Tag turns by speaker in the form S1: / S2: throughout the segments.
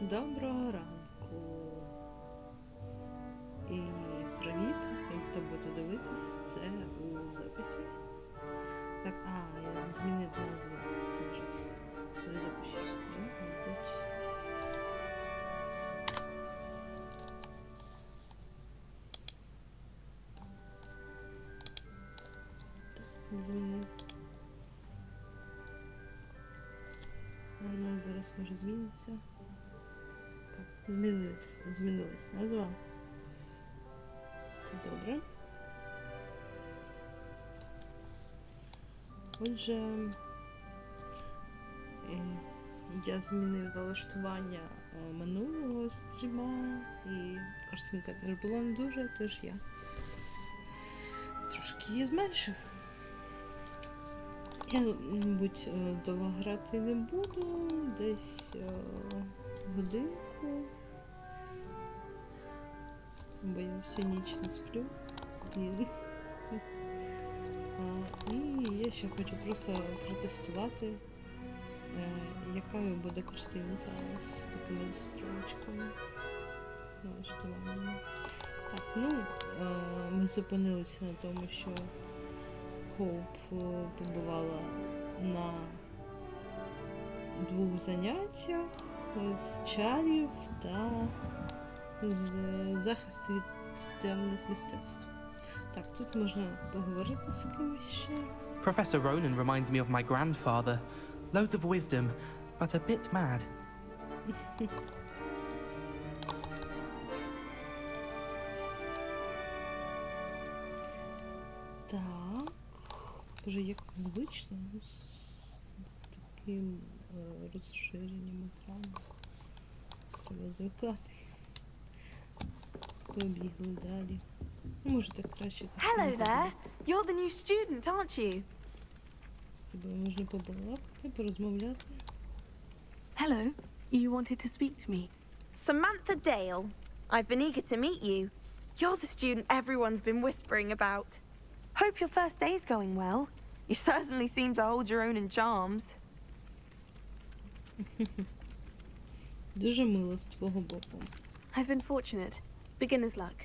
S1: Доброго ранку. І привіт тим, хто буде дивитись це у записі. Так, я змінив назву. Зараз перезапущу стрім, мабуть. Так, змінив. Ну, зараз може зміниться. Так, змінилась назва. Це добре. Отже, я змінив налаштування минулого стріма, і картинка теж була не дуже, тож я трошки її зменшив. Я, мабуть, довго грати не буду, десь годинку, бо я всю ніч не сплю. І я ще хочу просто протестувати, яка буде картинка з такими строчками налаштуваннями. Так, ми зупинилися на тому, що Хоуп побувала на 2 заняттях з чарів та з захисту від темних мистецтв. Так, тут можна поговорити з кимось ще.
S2: Professor Ronan reminds me of my grandfather. Loads of wisdom, but a bit mad.
S1: Так, вже як звично, з таким розширенням екрану. Треба звикати. Побігли далі. Може так краще.
S3: Hello there. You're the new student, aren't you?
S1: З тобою можна побалакати, порозмовляти.
S3: Hello. You wanted to speak to me? Samantha Dale. I've been eager to meet you. You're the student everyone's been whispering about. Hope your first day's going well. You certainly seem to hold your own in charms.
S1: Дуже мило з твого боку.
S3: I've been fortunate. Beginner's luck.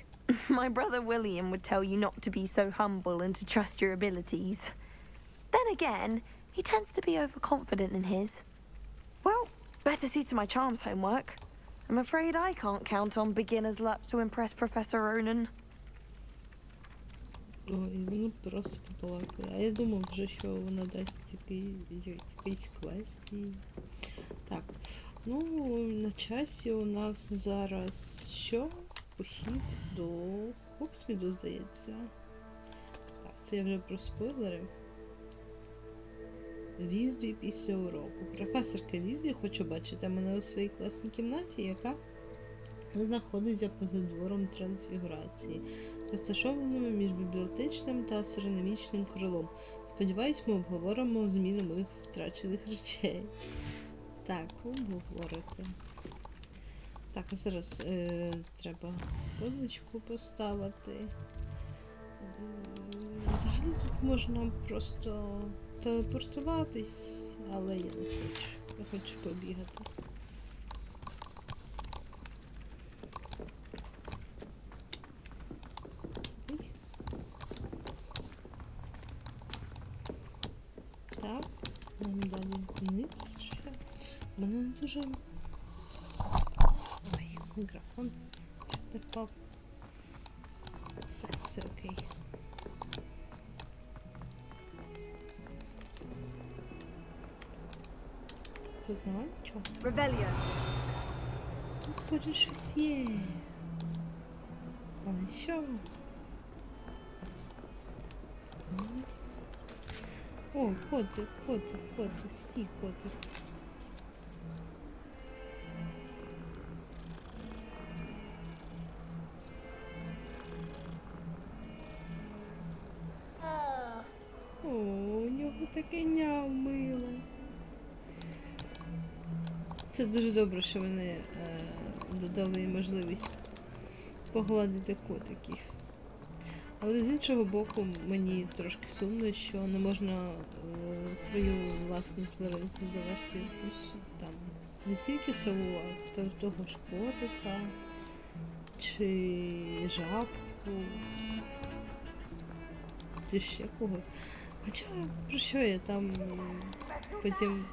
S3: My brother William would tell you not to be so humble and to trust your abilities. Then again, he tends to be overconfident in his. Well, better see to my charms homework. I'm afraid I can't count on beginner's luck to impress Professor Ronan.
S1: Ой, ну просто побалакали. А я думав вже, що вона дасть якийсь квест. Так, на часі у нас зараз що? Похід до Хоксміду, здається. Так, це я вже проспойлерив. Візлі після уроку. Професорка Візлі хоче бачити мене у своїй класній кімнаті, яка знаходиться поза двором трансфігурації, розташованому між бібліотечним та астрономічним крилом. Сподіваюсь, ми обговоримо зміну моїх втрачених речей. Так, обговорити. Так, а зараз треба позначку поставити. Взагалі тут можна просто телепортуватись, але я не хочу. Я хочу побігати. Так, нам далі вниз ще. У мене не дуже... Ой, мікрофон не впав. Все окей. Тут немає нічого?
S3: Revelio.
S1: Тут може щось є. Але що? Ось. О, котик, стій, котик. О, у нього таке няв миле. Це дуже добре, що вони додали можливість погладити котиків. Але з іншого боку, мені трошки сумно, що не можна свою власну тваринку завести якусь там Не тільки сову, а того ж котика, чи жабку, чи ще когось. Хоча, про що я там потім...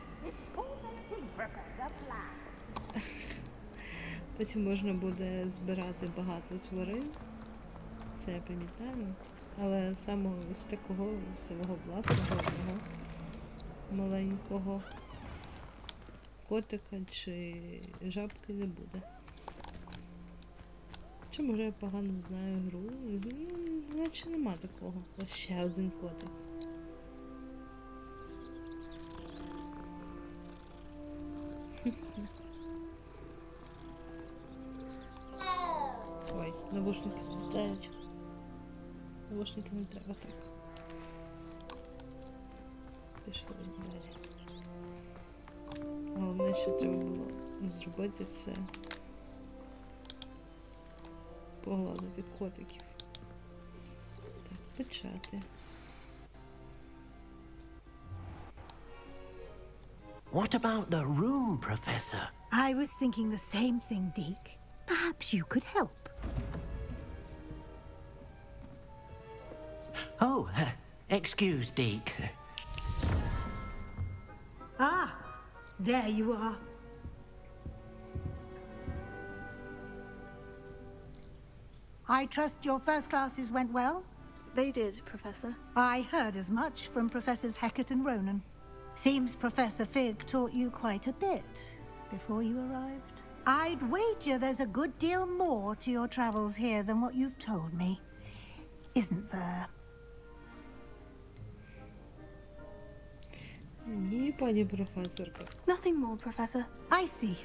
S1: Потім можна буде збирати багато тварин, це я пам'ятаю, але самого ось такого свого власного одного маленького котика чи жабки не буде. Чи може я погано знаю гру? Наче нема такого. Ось ще один котик. Ой, навушники літають. Навушники не треба так. Пішли далі. Головне, що треба було зробити, це погладити котиків. Так, почати.
S4: What about the room, Professor?
S5: I was thinking the same thing, Deke. Perhaps you could help.
S4: Oh, excuse, Deke.
S5: Ah, there you are. I trust your first classes went well?
S3: They did, Professor.
S5: I heard as much from Professors Hecat and Ronan. Seems Professor Fig taught you quite a bit before you arrived. I'd wager there's a good deal more to your travels here than what you've told me. Isn't there?
S1: Ні, пані професорка.
S3: Nothing more, Professor.
S5: I see.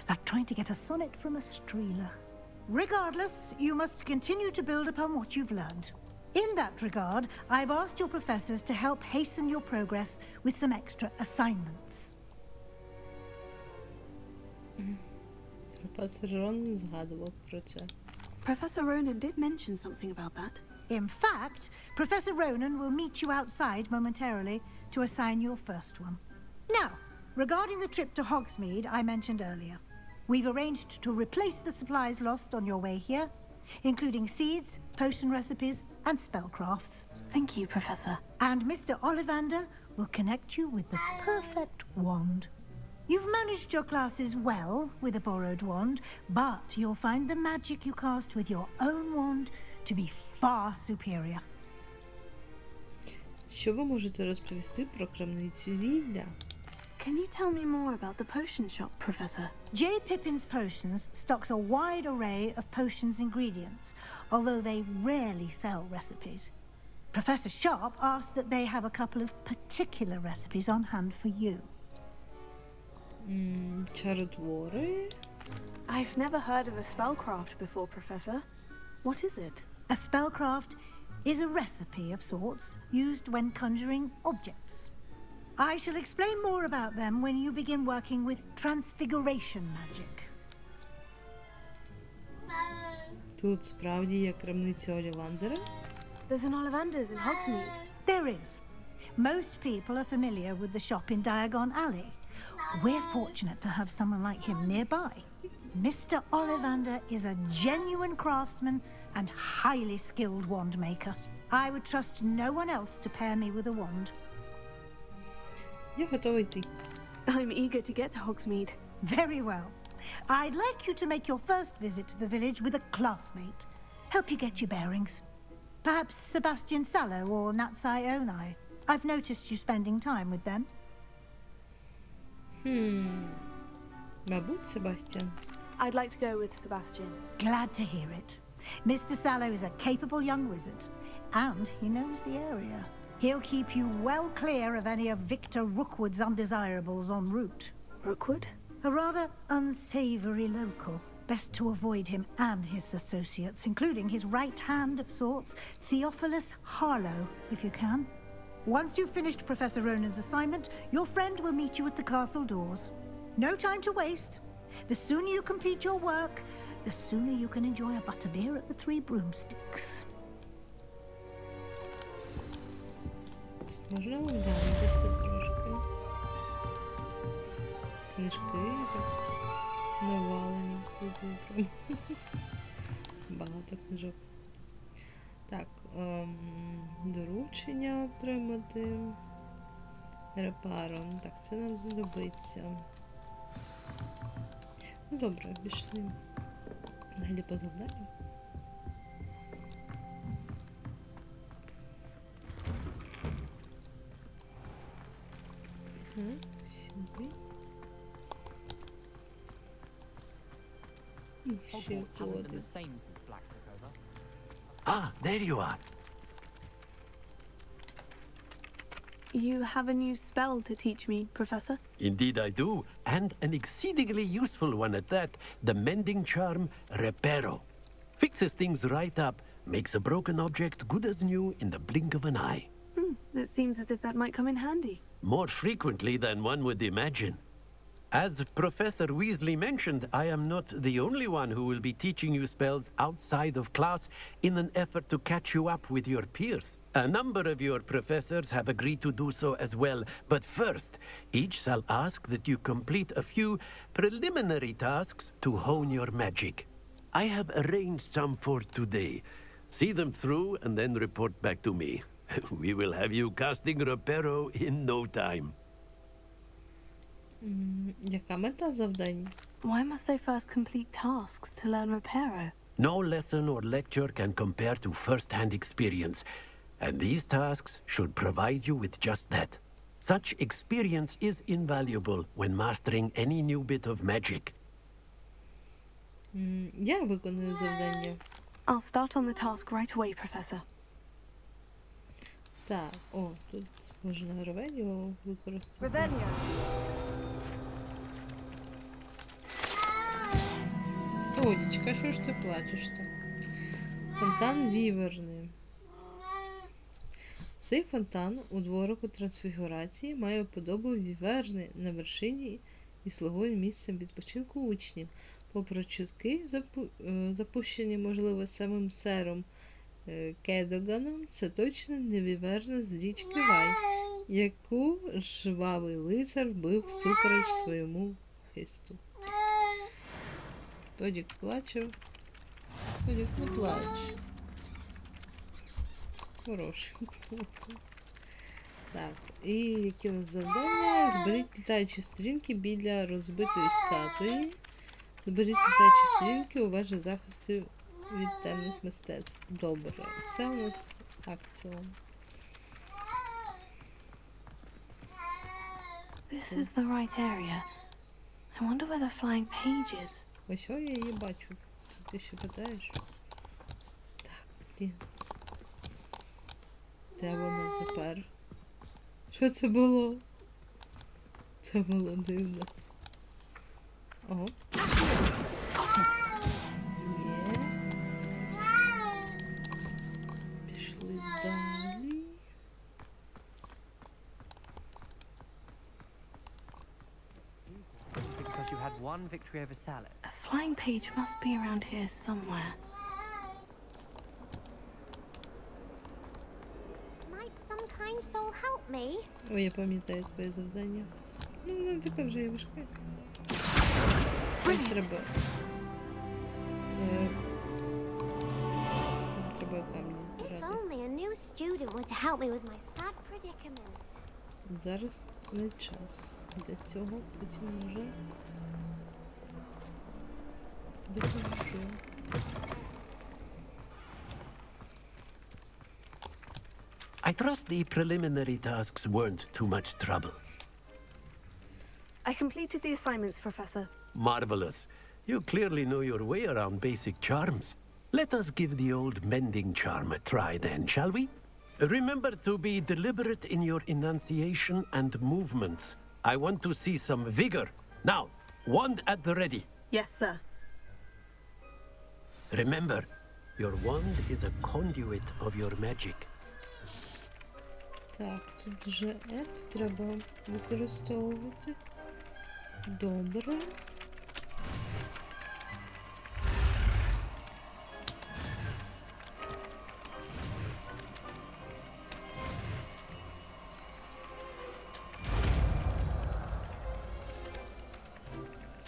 S5: Like trying to get a sonnet from a streeler. Regardless, you must continue to build upon what you've learned. In that regard, I've asked your professors to help hasten your progress with some extra assignments.
S1: Професор Рон згадував про це.
S3: Professor Ronan did mention something about that.
S5: In fact, Professor Ronan will meet you outside momentarily to assign your first one. Now, regarding the trip to Hogsmeade I mentioned earlier, we've arranged to replace the supplies lost on your way here, including seeds, potion recipes, and spellcrafts.
S3: Thank you, Professor.
S5: And Mr. Ollivander will connect you with the perfect wand. You've managed your classes well with a borrowed wand, but you'll find the magic you cast with your own wand to be far superior.
S1: Що ви можете розповісти про крамницю зілля?
S3: Can you tell me more about the potion shop, Professor?
S5: J. Pippin's Potions stocks a wide array of potions ingredients, although they rarely sell recipes. Professor Sharp asked that they have a couple of particular recipes on hand for you.
S1: Чаротвори?
S3: I've never heard of a spellcraft before, Professor. What is it?
S5: A spellcraft is a recipe of sorts used when conjuring objects. I shall explain more about them when you begin working with transfiguration magic.
S1: Тут справді є крамниця Олівандера?
S3: There's an Ollivander's in Hogsmeade.
S5: There is. Most people are familiar with the shop in Diagon Alley. We're fortunate to have someone like him nearby. Mr. Ollivander is a genuine craftsman and highly skilled wand maker. I would trust no one else to pair me with a wand.
S1: Я готова йти.
S3: I'm eager to get to Hogsmeade.
S5: Very well. I'd like you to make your first visit to the village with a classmate. Help you get your bearings. Perhaps Sebastian Sallow or Natsai Onai. I've noticed you spending time with them.
S1: Мабуть, Себастьян.
S3: I'd like to go with Sebastian.
S5: Glad to hear it. Mr. Sallow is a capable young wizard, and he knows the area. He'll keep you well clear of any of Victor Rookwood's undesirables en route.
S3: Rookwood?
S5: A rather unsavory local. Best to avoid him and his associates, including his right hand of sorts, Theophilus Harlow, if you can. Once you've finished Professor Ronan's assignment, your friend will meet you at the castle doors. No time to waste. The sooner you complete your work, the sooner you can enjoy a butterbeer at the Three Broomsticks.
S1: Можна оглянутися трошки? книжки так навалені. Прям. Багато книжок. Так, доручення отримати. Репаро. Так, це нам знадобиться. Ну добре, пішли. Далі по завданню. Сюди. І ще
S6: Hogwarts hasn't been
S1: коди.
S6: the same since Black took over.
S4: Ah, there you are.
S3: You have a new spell to teach me, Professor?
S4: Indeed I do, and an exceedingly useful one at that. The mending charm, Reparo. Fixes things right up, makes a broken object good as new in the blink of an eye.
S3: It seems as if that might come in handy.
S4: More frequently than one would imagine. As Professor Weasley mentioned, I am not the only one who will be teaching you spells outside of class in an effort to catch you up with your peers. A number of your professors have agreed to do so as well, but first, each shall ask that you complete a few preliminary tasks to hone your magic. I have arranged some for today. See them through and then report back to me. We will have you casting Reparo in no time.
S1: Яка мета завдань?
S3: Why must I first complete tasks to learn Reparo?
S4: No lesson or lecture can compare to first-hand experience, and these tasks should provide you with just that. Such experience is invaluable when mastering any new bit of magic.
S1: Я виконую завдання.
S3: I'll start on the task right away, Professor.
S1: Так, о, тут можна ревеліо використати.
S3: Revelio.
S1: Толічка, що ж ти плачеш-то? Фонтан Віверни. Цей фонтан у дворику трансфігурації має подобу віверни на вершині і слугує місцем відпочинку учнів. Попри чутки, запущені, можливо, самим сером Кедоганом, це точно не віверна з річки Вай, яку жвавий лицар вбив всупереч своєму хисту. Тодік плаче. Тодік, не плач. Хороший. Так, і які у нас завдання? Зберіть літаючі сторінки біля розбитої статуї. Зберіть літаючі сторінки у вежі захисту від темних мистецтв. Добре. Це у нас акціон.
S3: This is the right area. I wonder where the flying page is.
S1: Ось я її бачу. Ти ще питаєш? Так, блін. Де вона тепер? Що це було? Це було дивно. Ого. Є. Пішли далі.
S6: Because you had one victory over Salad.
S3: A flying page must be around here somewhere.
S7: Might some kind soul help me?
S1: Ой, я пам'ятаю твоє завдання. Ну, не таке вже і важке. Там треба... Там треба камні
S7: If
S1: брати.
S7: only a new student were to help me with my sad predicament.
S1: Зараз не час для цього, потім вже допоможу.
S4: I trust the preliminary tasks weren't too much trouble.
S3: I completed the assignments, Professor.
S4: Marvelous. You clearly know your way around basic charms. Let us give the old mending charm a try then, shall we? Remember to be deliberate in your enunciation and movements. I want to see some vigor. Now, wand at the ready.
S3: Yes, sir.
S4: Remember, your wand is a conduit of your magic.
S1: Так, тут вже F треба використовувати. Добре.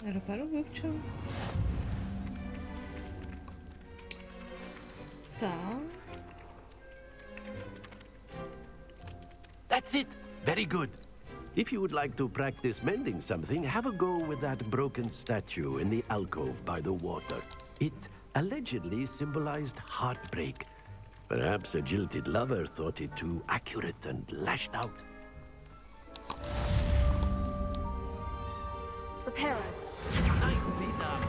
S1: Репару вивчили. Так.
S4: That's it! Very good. If you would like to practice mending something, have a go with that broken statue in the alcove by the water. It allegedly symbolized heartbreak. Perhaps a jilted lover thought it too accurate and lashed out.
S3: Reparo.
S4: Nicely done.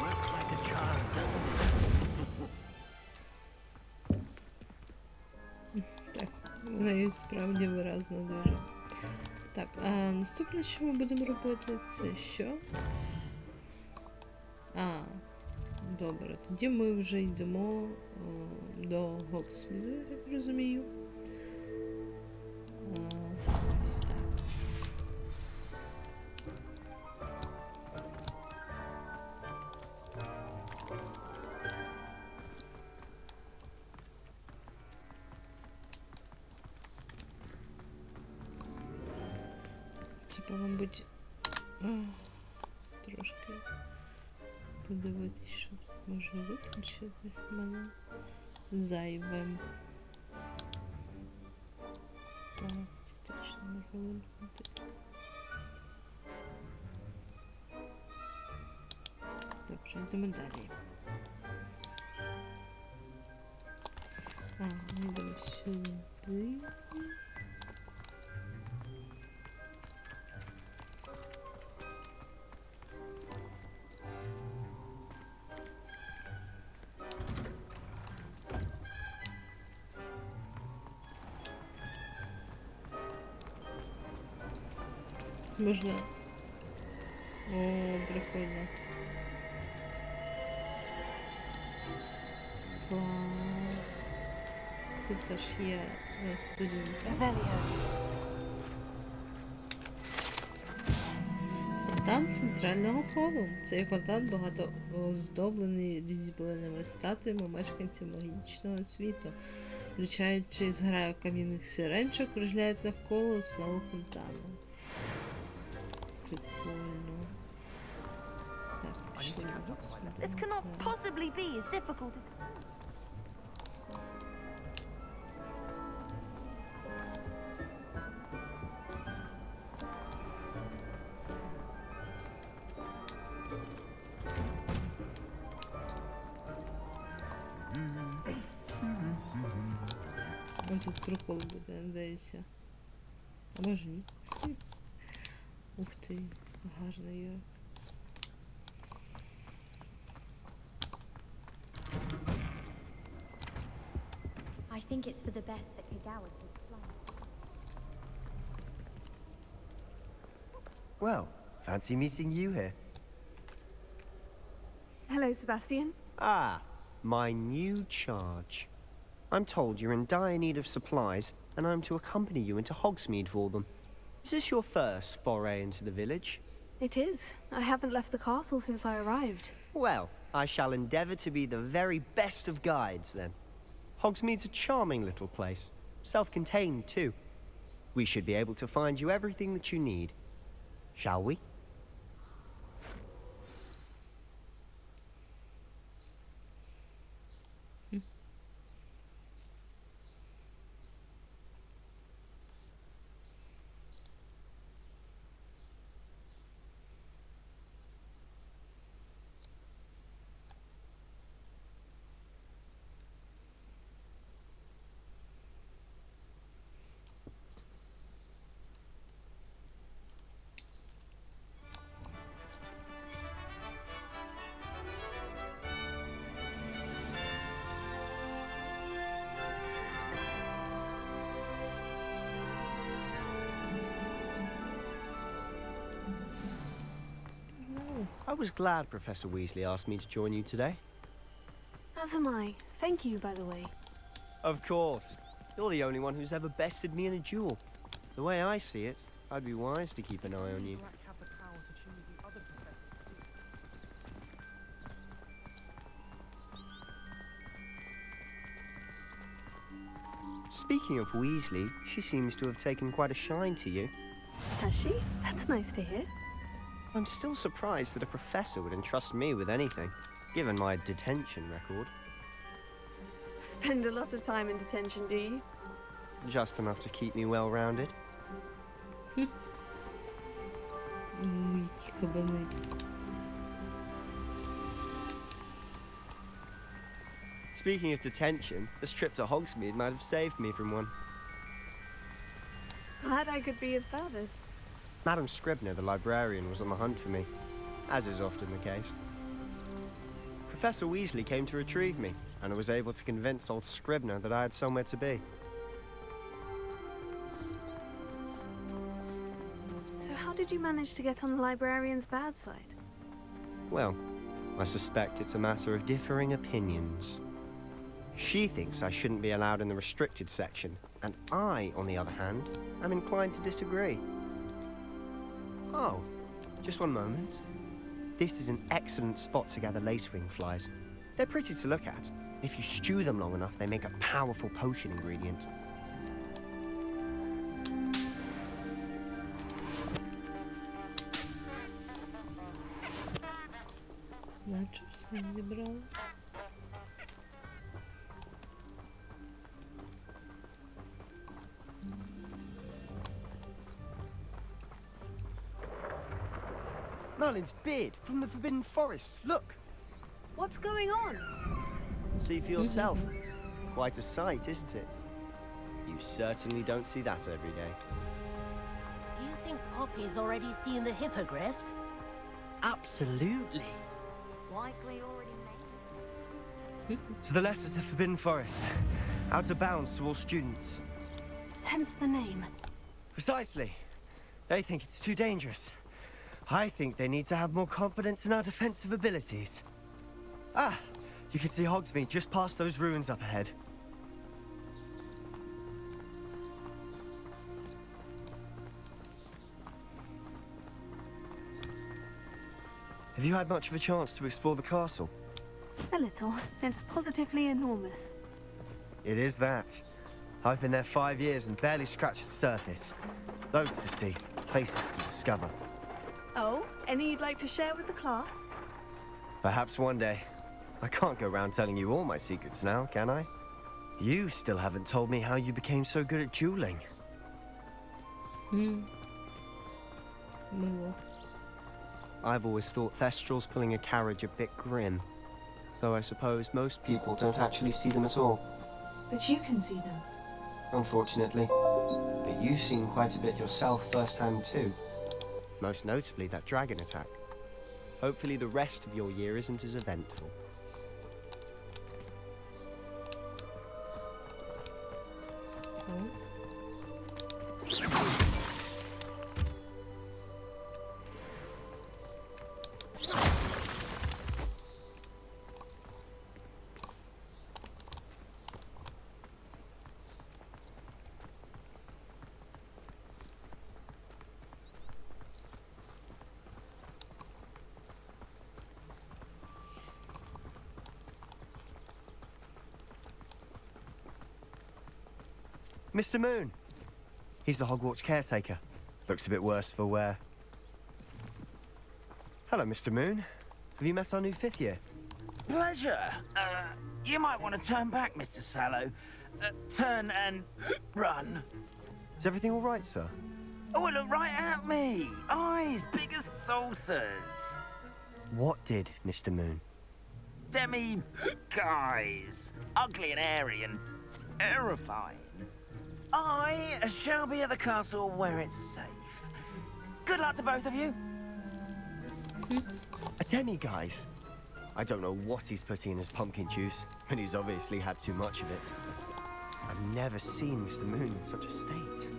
S4: Works like a charm, doesn't it?
S1: Так, вона і справді виразна дуже. Так, а наступне, що ми будемо робити, це що? А, добре, тоді ми вже йдемо до Гоксміду, я так розумію. Ось так. Треба, мабуть, трошки подивитись, що тут можна виключити в мене зайвим. Так, це точно можна вимкнути. Добре, йдемо далі. Ми йдемо сюди. Можна. О, прикольно. Клас. Тут теж є студентка. Фонтан центрального холу. Цей фонтан багато оздоблений різьбленими статуями мешканців магічного світу. Включаючи зграю кам'яних сирен, що кружляють навколо основи фонтану. Прикольно. Так, пішли.
S3: This cannot possibly be as difficult as...
S1: Ось тут прикол буде, надіюся. А може ні? Ух ти, гарний як.
S7: I think it's for the best that Kagawa takes flight.
S8: Well, fancy meeting you here.
S3: Hello, Sebastian.
S8: Ah, my new charge. I'm told you're in dire need of supplies, and I'm to accompany you into Hogsmeade for them. Is this your first foray into the village?
S3: It is. I haven't left the castle since I arrived.
S8: Well, I shall endeavour to be the very best of guides, then. Hogsmeade's a charming little place. Self-contained, too. We should be able to find you everything that you need. Shall we? I was glad Professor Weasley asked me to join you today.
S3: As am I. Thank you, by the way.
S8: Of course. You're the only one who's ever bested me in a duel. The way I see it, I'd be wise to keep an eye on you. Speaking of Weasley, she seems to have taken quite a shine to you.
S3: Has she? That's nice to hear.
S8: I'm still surprised that a professor would entrust me with anything, given my detention record.
S3: Spend a lot of time in detention, do you?
S8: Just enough to keep me well-rounded.
S1: Які кабани.
S8: Speaking of detention, this trip to Hogsmeade might have saved me from one.
S3: Glad I could be of service.
S8: Madam Scribner, the librarian, was on the hunt for me, as is often the case. Professor Weasley came to retrieve me, and I was able to convince old Scribner that I had somewhere to be.
S3: So how did you manage to get on the librarian's bad side?
S8: Well, I suspect it's a matter of differing opinions. She thinks I shouldn't be allowed in the restricted section, and I, on the other hand, am inclined to disagree. Oh, just one moment. This is an excellent spot to gather lacewing flies. They're pretty to look at. If you stew them long enough, they make a powerful potion ingredient.
S1: Начос не зібрала.
S8: Merlin's beard from the Forbidden Forest. Look!
S3: What's going on?
S8: See for yourself. Quite a sight, isn't it? You certainly don't see that every day.
S9: Do you think Poppy's already seen the hippogriffs?
S10: Absolutely.
S7: Likely already made.
S8: To the left is the Forbidden Forest. Out of bounds to all students.
S3: Hence the name.
S8: Precisely. They think it's too dangerous. I think they need to have more confidence in our defensive abilities. Ah, you can see Hogsmeade just past those ruins up ahead. Have you had much of a chance to explore the castle?
S3: A little. It's positively enormous.
S8: It is that. I've been there 5 years and barely scratched the surface. Loads to see, places to discover.
S3: Oh, any you'd like to share with the class?
S8: Perhaps one day. I can't go around telling you all my secrets now, can I? You still haven't told me how you became so good at dueling.
S1: Мило.
S8: I've always thought Thestrals pulling a carriage a bit grim. Though I suppose most people don't actually see them at all.
S3: But you can see them.
S8: Unfortunately. But you've seen quite a bit yourself firsthand too. Most notably that dragon attack. Hopefully the rest of your year isn't as eventful. Mr. Moon. He's the Hogwarts caretaker. Looks a bit worse for wear. Hello, Mr. Moon. Have you met our new 5th year?
S10: Pleasure. You might want to turn back, Mr. Sallow. Turn and run.
S8: Is everything all right, sir?
S10: Oh, look right at me. Eyes big as saucers.
S8: What did, Mr. Moon?
S10: Guys. Ugly and airy and terrifying. I shall be at the castle where it's safe. Good luck to both of you.
S8: A demi-guise? I don't know what he's putting in his pumpkin juice, and he's obviously had too much of it. I've never seen Mr. Moon in such a state.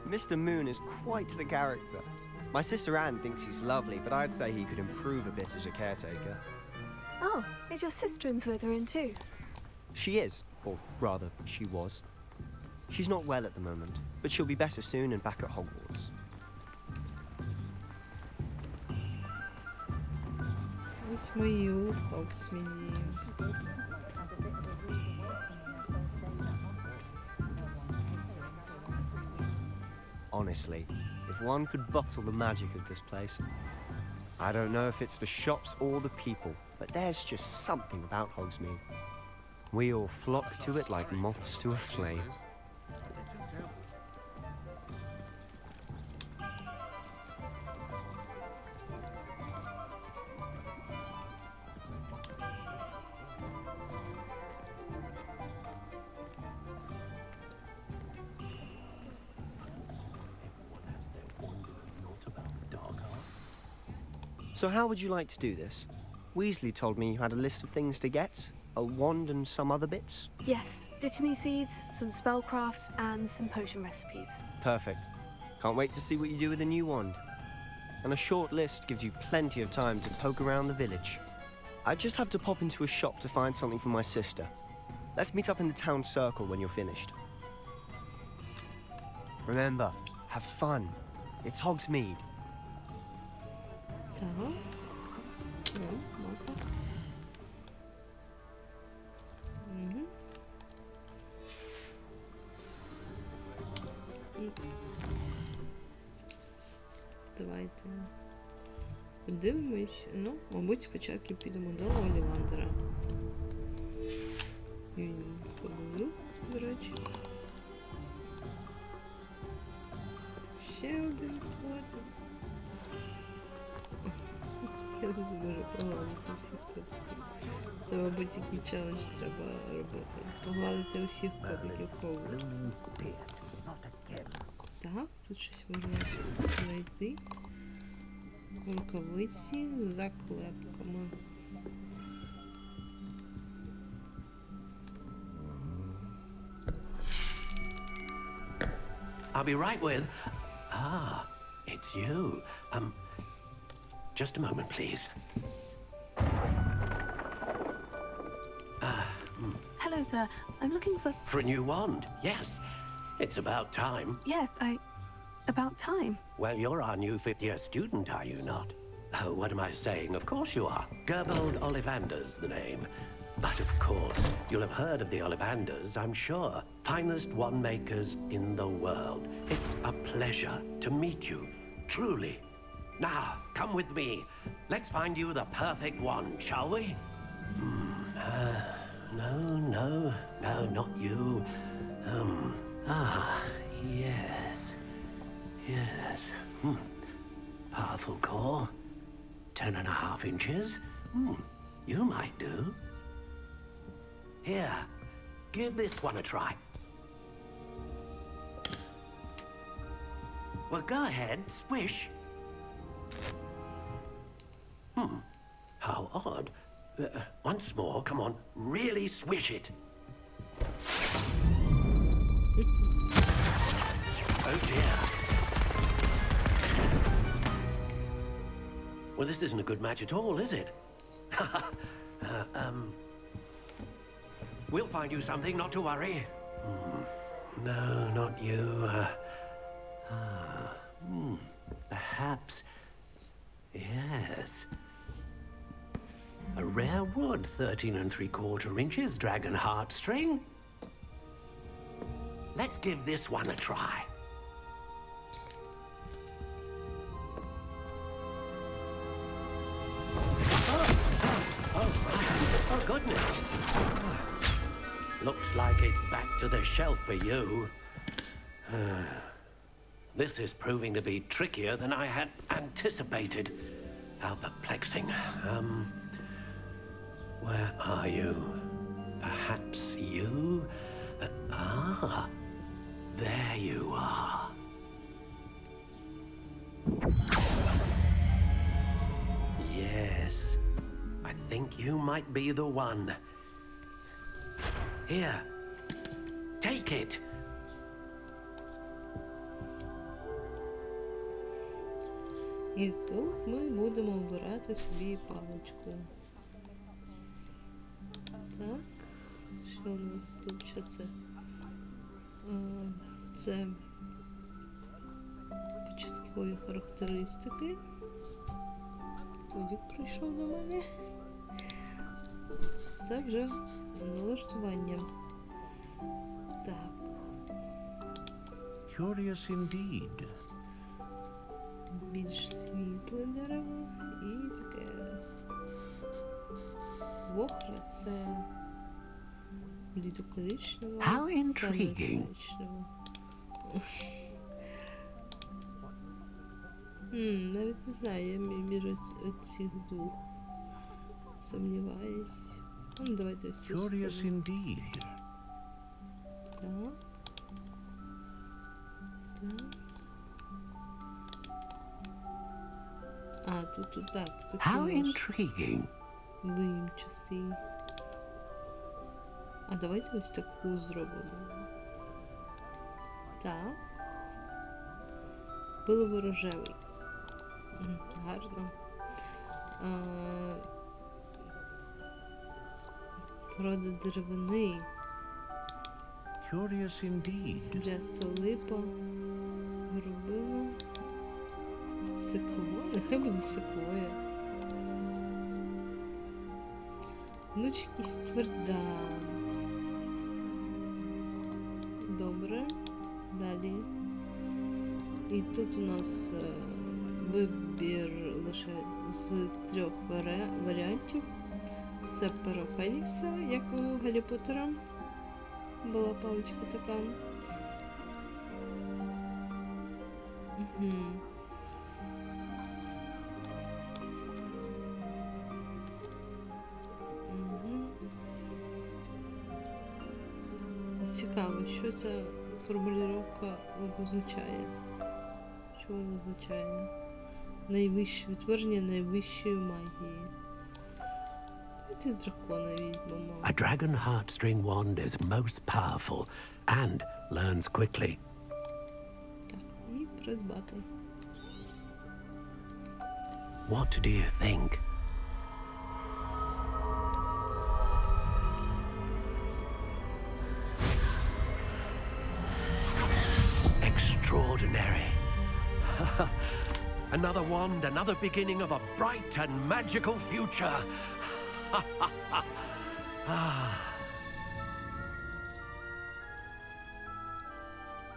S8: Mr. Moon is quite the character. My sister Anne thinks he's lovely, but I'd say he could improve a bit as a caretaker.
S3: Oh, is your sister in Slytherin too?
S8: She is, or rather, she was. She's not well at the moment, but she'll be better soon and back at Hogwarts.
S1: Ось мої у Хогсміді.
S8: Honestly, if one could bottle the magic of this place. I don't know if it's the shops or the people, but there's just something about Hogsmeade. We all flock to it like moths to a flame. So how would you like to do this? Weasley told me you had a list of things to get, a wand and some other bits.
S11: Yes, Dittany seeds, some spellcrafts, and some potion recipes.
S8: Perfect. Can't wait to see what you do with the new wand. And a short list gives you plenty of time to poke around the village. I just have to pop into a shop to find something for my sister. Let's meet up in the town circle when you're finished. Remember, have fun. It's Hogsmeade.
S1: Так. Ну, мапа. Угу. І... Давайте подивимось. Ну, мабуть, спочатку підемо до Олівандера. Він поблизу, до речі. Ще один фото. Я не зможу погладити всіх котиків. Це, мабуть, який челендж треба робити. Погладити усіх котиків Хогвартсу. Так, тут щось можна знайти. Рукавиці з заклепками.
S4: I'll be right with... Ah, it's you. Just a moment, please.
S11: Hello, sir. I'm looking for...
S4: For a new wand, yes. It's about time.
S11: Yes, about time.
S4: Well, you're our new fifth-year student, are you not? Oh, what am I saying? Of course you are. Gerbold Ollivander's the name. But of course, you'll have heard of the Ollivanders, I'm sure. Finest wand makers in the world. It's a pleasure to meet you, truly. Now, come with me. Let's find you the perfect wand, shall we? No, not you. Yes. Powerful core. 10.5 inches. You might do. Here, give this one a try. Well, go ahead, swish. How odd. Once more, come on, really swish it. Oh dear. Well, this isn't a good match at all, is it? We'll find you something, not to worry. No, not you. Perhaps... Yes. A rare wood, 13 3/4 inches, dragon heartstring. Let's give this one a try. Oh, goodness. Looks like it's back to the shelf for you. This is proving to be trickier than I had anticipated. How perplexing. Where are you? Perhaps you? There you are. Yes, I think you might be the one. Here, take it.
S1: І тут ми будемо обирати собі паличку. Так, що у нас тут? Що це? Це початкові характеристики. Тодік прийшов до мене. Це вже налаштування. Так.
S12: Curious indeed.
S1: Більш світле дерево і таке. Вохра це блідо-коричневе.
S4: How intriguing.
S1: Навіть не знаю, я між оцих двох сумніваюсь. Ну, давайте ось цю
S12: Curious
S1: спробуємо.
S12: indeed.
S1: Так. Так. А, тут так. Тут
S4: How
S1: нож
S4: intriguing.
S1: виїмчастий. А давайте ось таку зробимо. Так. Пилово-рожевий. Гарно. Порода деревини.
S12: Curious indeed.
S1: Срібляста липа. Горобина. Секвоя. Нехай буде секвоя. Гнучкість тверда. Добре. Далі. І тут у нас вибір лише з 3 варіантів. Це пера Фенікса, як у Гаррі Поттера. Була паличка така. Угу. Цікаво, що ця формулювання означає? Що вона означає? Найвище відтворення найвищої магії. Давайте дракона візьмемо.
S4: A dragon heartstring wand is most powerful and learns quickly.
S1: Так, і придбати.
S4: What do you think? Extraordinary. Another wand, another beginning of a bright and magical future.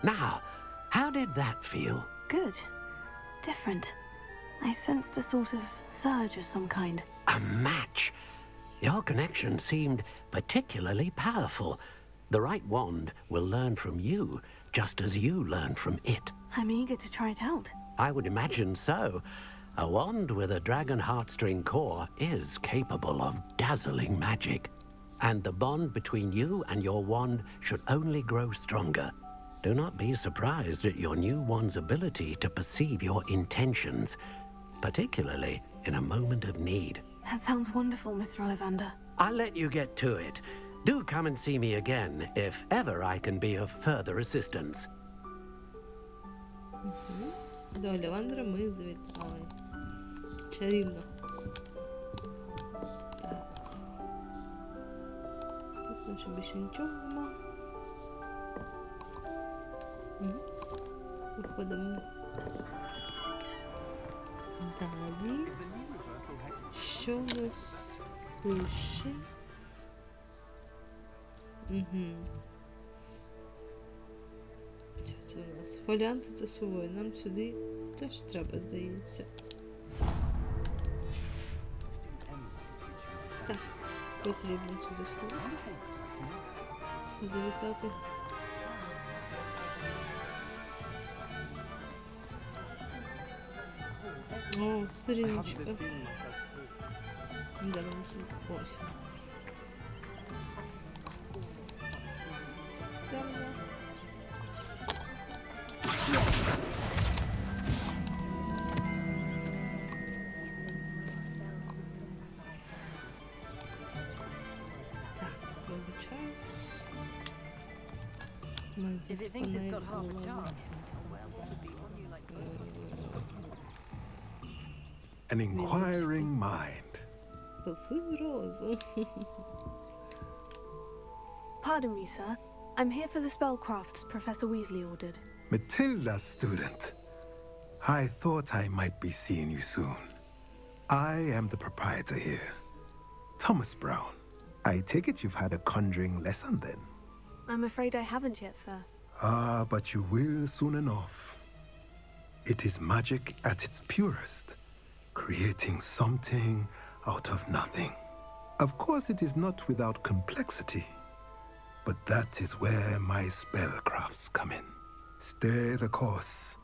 S4: Now, how did that feel?
S11: Good. Different. I sensed a sort of surge of some kind.
S4: A match. Your connection seemed particularly powerful. The right wand will learn from you, just as you learn from it.
S11: I'm eager to try it out.
S4: I would imagine so. A wand with a dragon heartstring core is capable of dazzling magic. And the bond between you and your wand should only grow stronger. Do not be surprised at your new wand's ability to perceive your intentions, particularly in a moment of need.
S11: That sounds wonderful, Mr. Ollivander.
S4: I'll let you get to it. Do come and see me again if ever I can be of further assistance.
S1: До Олівандра ми завітали. Чарівно. Так. Тут наче більше нічого нема. Виходимо. Далі. Що у нас пише? Що це у нас? Фоліанти та сувої. Нам сюди теж треба, здається. Так, потрібно сюди сходити. Завітати. О, сторіночка. Да, ось. Да. Так, вибачаюсь.
S6: If it thinks it's got half a chance, well, it'll be on you like
S12: An inquiring mind.
S1: Пилив розум.
S11: Pardon me, sir. I'm here for the spellcrafts Professor Weasley ordered.
S12: Matilda's student. I thought I might be seeing you soon. I am the proprietor here, Thomas Brown. I take it you've had a conjuring lesson then?
S11: I'm afraid I haven't yet, sir.
S12: Ah, but you will soon enough. It is magic at its purest, creating something out of nothing. Of course, it is not without complexity, but that is where my spellcrafts come in. Stay the course,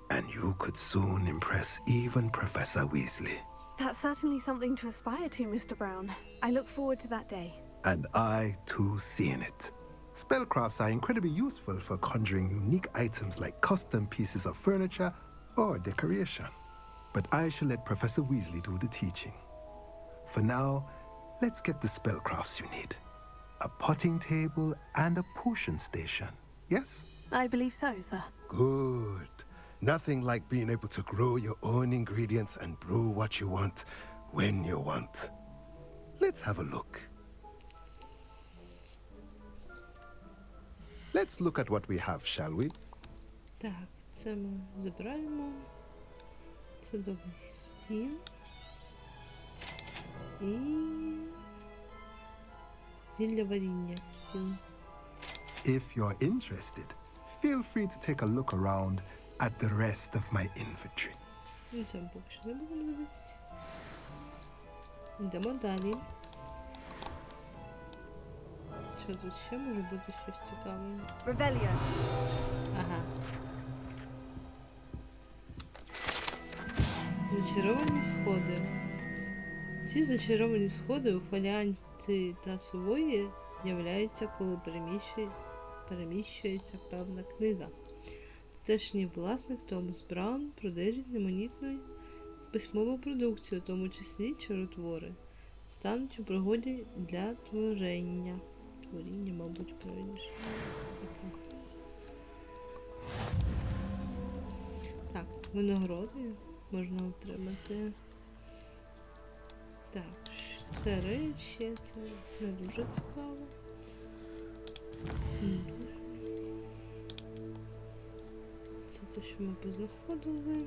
S12: and you could soon impress even Professor Weasley.
S11: That's certainly something to aspire to, Mr. Brown. I look forward to that day.
S12: And I, too, seeing it. Spellcrafts are incredibly useful for conjuring unique items like custom pieces of furniture or decoration. But I shall let Professor Weasley do the teaching. For now, let's get the spellcrafts you need. A potting table and a potion station, yes?
S11: I believe so, sir.
S12: Good. Nothing like being able to grow your own ingredients and brew what you want when you want. Let's have a look. Let's look at what we have, shall we?
S1: Так, це ми забираємо. Це довгий стіл. І... зілля варіння стіл.
S12: If you're interested, feel free to take a look around at the rest of my inventory.
S1: Ну, цьому поки що не будемо дивитися. Йдемо далі. Що тут ще може бути щось цікаве?
S11: Revelio.
S1: Ага. Зачаровані сходи. Ці зачаровані сходи у фоліанті та сувої являються, коли переміщується певна книга. Тутешній власник Томас Браун продає різноманітну письмову продукцію, у тому числі чаротвори, стануть у пригоді для творіння. Творіння, мабуть, правильніше. Так, винагороди можна отримати. Так, це речі, це не дуже цікаво. Це те, що ми познаходили.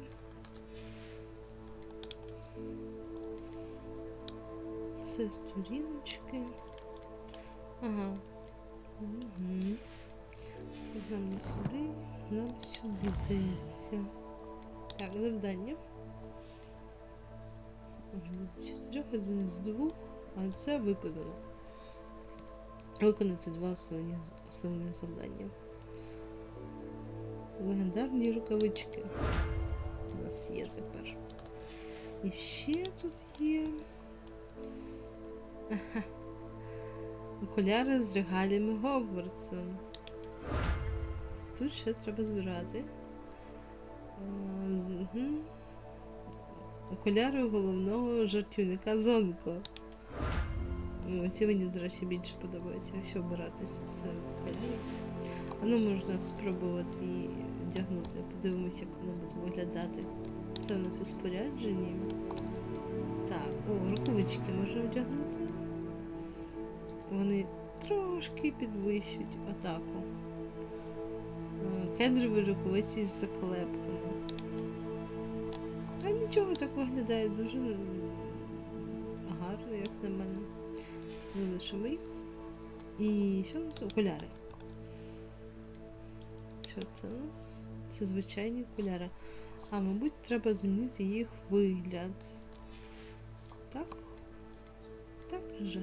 S1: Це сторіночки. Ага. Угу. Нам не сюди, нам сюди, здається. Так, завдання. 4 один з 2, а це виконано. Виконати 2 основні завдання. Легендарні рукавички у нас є тепер. І ще тут є... Ага. Окуляри з регаліями Гогвартсу. Тут ще треба збирати. Окуляри головного жартівника Зонко. Ці мені, до речі, більше подобаються, якщо обирати серед окулярів. А ну, можна спробувати її вдягнути. Подивимося, як воно буде виглядати. Це у нас у спорядженні. Так, о, рукавички можна вдягнути. Вони трошки підвищують атаку. Кедрові рукавиці з заклепками. А нічого, так виглядає дуже гарно, як на мене. Залишимо їх. І що у нас? Окуляри. Що це у нас? Це звичайні окуляри. А, мабуть, треба змінити їх вигляд. Так? Так же.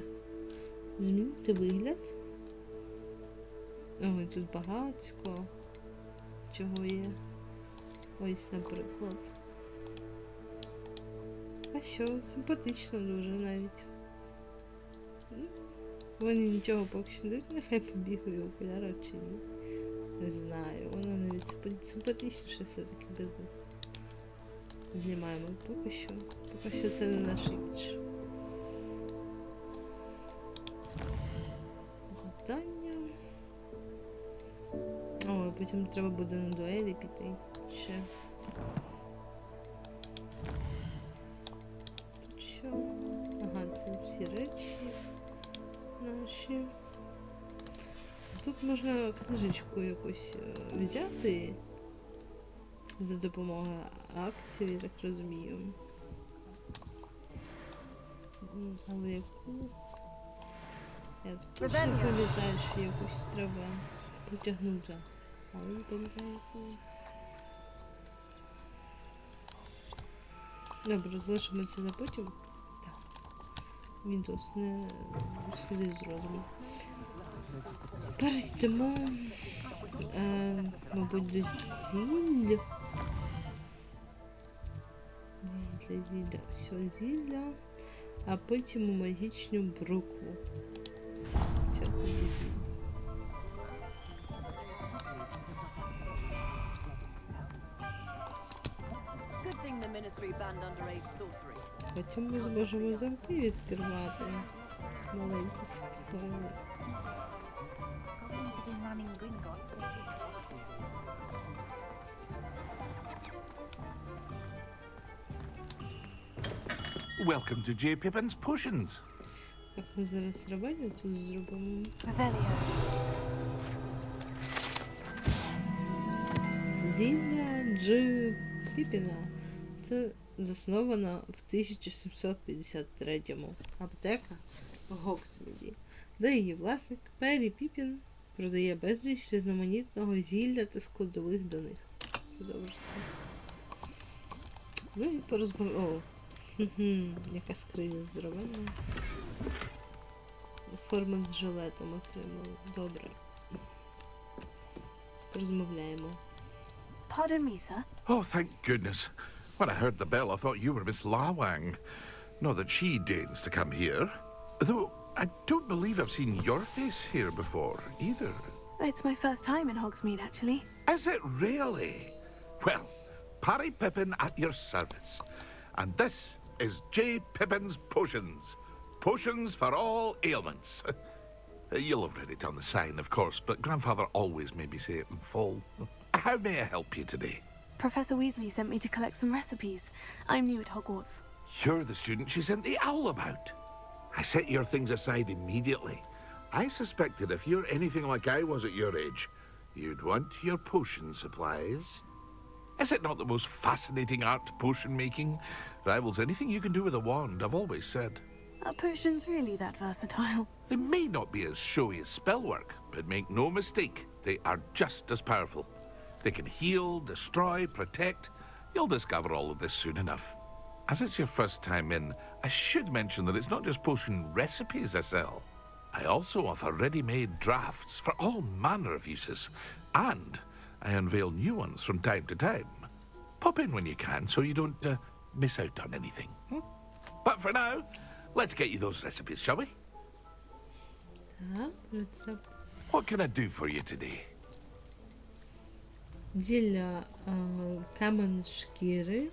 S1: Змінити вигляд. Ой, тут багатько. Чого є? Ось, наприклад. А що, симпатично дуже навіть. Вони нічого поки що не дають, нехай побігає окуляра чи ні. Не знаю, вона навіть симпатичніше все-таки без них. Знімаємо поки що. Поки що це не наш імідж. Завдання. О, потім треба буде на дуелі піти ще. Тут що? Ага, це всі речі наші. Тут можна книжечку якусь взяти за допомогою акції, я так розумію. Але яку? Я також не пам'ятаю, що якусь треба потягнути. Але не пам'ятаю яку. Добре, залишимо це на потім. Так. Windows не сходить з розуму. Перейдемо, мабуть, до зілля. Зілля. Все, зілля. А потім у магічну брукву. Спочатку до зілля. Потім ми зможемо замки відкривати. Маленькі спойлер.
S13: Welcome to J. Pippin's Potions.
S1: Так, ми зараз ревелію тут зробимо. Зілля Дж. Піпіна. Це заснована в 1753-му аптека в Гоксміді, де її власник Перрі Піпін продає безліч різноманітного зілля та складових до них. Добре. Ну і порозмовляємо. О, яка скриня здоровенна. Форму з жилетом отримали. Добре. Порозмовляємо.
S11: Pardon me, sir.
S13: Oh, thank goodness. When I heard the bell, I thought you were Miss Lawang. Not that she deigns to come here. Though, I don't believe I've seen your face here before, either.
S11: It's my first time in Hogsmeade, actually.
S13: Is it really? Well, Parry Pippin at your service. And this is J. Pippin's Potions. Potions for all ailments. You'll have read it on the sign, of course, but Grandfather always made me say it in full. How may I help you today?
S11: Professor Weasley sent me to collect some recipes. I'm new at Hogwarts.
S13: You're the student she sent the owl about. I set your things aside immediately. I suspected if you're anything like I was at your age, you'd want your potion supplies. Is it not the most fascinating art, potion making? Rivals anything you can do with a wand, I've always said.
S11: Are potions really that versatile?
S13: They may not be as showy as spellwork, but make no mistake, they are just as powerful. They can heal, destroy, protect. You'll discover all of this soon enough. As it's your first time in, I should mention that it's not just potion recipes I sell. I also offer ready-made drafts for all manner of uses, and I unveil new ones from time to time. Pop in when you can so you don't miss out on anything. But for now, let's get you those recipes, shall we? What can I do for you today?
S1: Зілля камен шкіри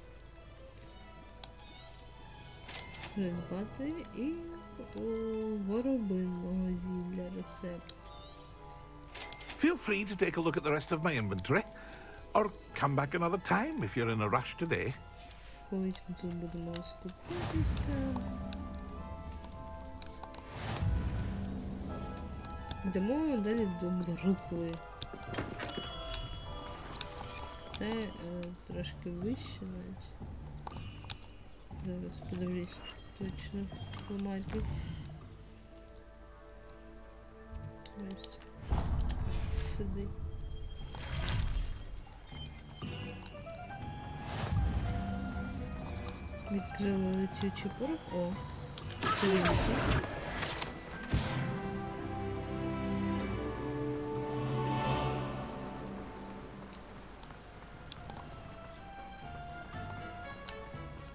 S1: придбати і горобинного зілля рецепт.
S13: Feel free to take a look at the rest of my inventory, or come back another time if you're in a rush today.
S1: Колись ми тут будемо скупитися. Йдемо далі до брукви. Це трошки вище навіть. Зараз подивлюсь точно по мапі. Ось. Сюди. Відкрила летючий порох. О, сторінки.